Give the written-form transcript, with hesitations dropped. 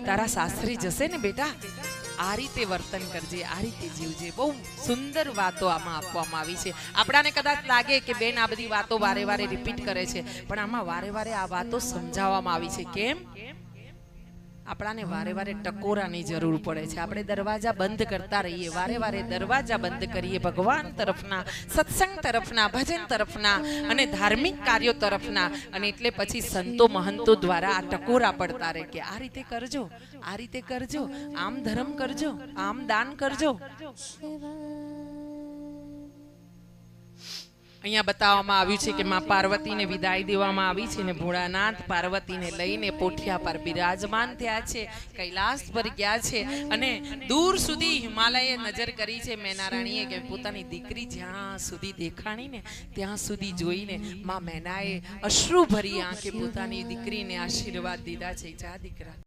તારા સાસરી જશે ને બેટા, આ રીતે વર્તન કરજે, આ રીતે જીવજે. બહુ સુંદર વાતો આમાં આપવામાં આવી છે. આપણાને કદાચ લાગે કે બેન આ બધી વાતો વારે વારે રિપીટ કરે છે, પણ આમાં વારે વારે આ વાતો સમજાવવામાં આવી છે. કેમ? આપણાને વારે વારે ટકોરાની જરૂર પડે છે. આપણે દરવાજા બંધ કરતા રહીએ, વારે વારે દરવાજા બંધ કરીએ ભગવાન તરફના, સત્સંગ તરફના, ભજન તરફના અને ધાર્મિક કાર્યો તરફના. અને એટલે પછી સંતો મહંતો દ્વારા આ ટકોરા પડતા રહે કે આ રીતે કરજો, આ રીતે કરજો, આમ ધર્મ કરજો, આમ દાન કરજો. અહીંયા બતાવવામાં આવ્યું છે કે માં પાર્વતીને વિદાય દેવામાં આવી છે ને ભોળાનાથ પાર્વતીને લઈને પોઠિયા પર બિરાજમાન થયા છે, કૈલાસ પર ગયા છે. અને દૂર સુધી હિમાલયે નજર કરી છે મેનારાણીએ કે પોતાની દીકરી જ્યાં સુધી દેખાણી ને ત્યાં સુધી જોઈને માં મેનાએ અશ્રુ ભરી આંખે પોતાની દીકરીને આશીર્વાદ દીધા છે. જા દીકરા.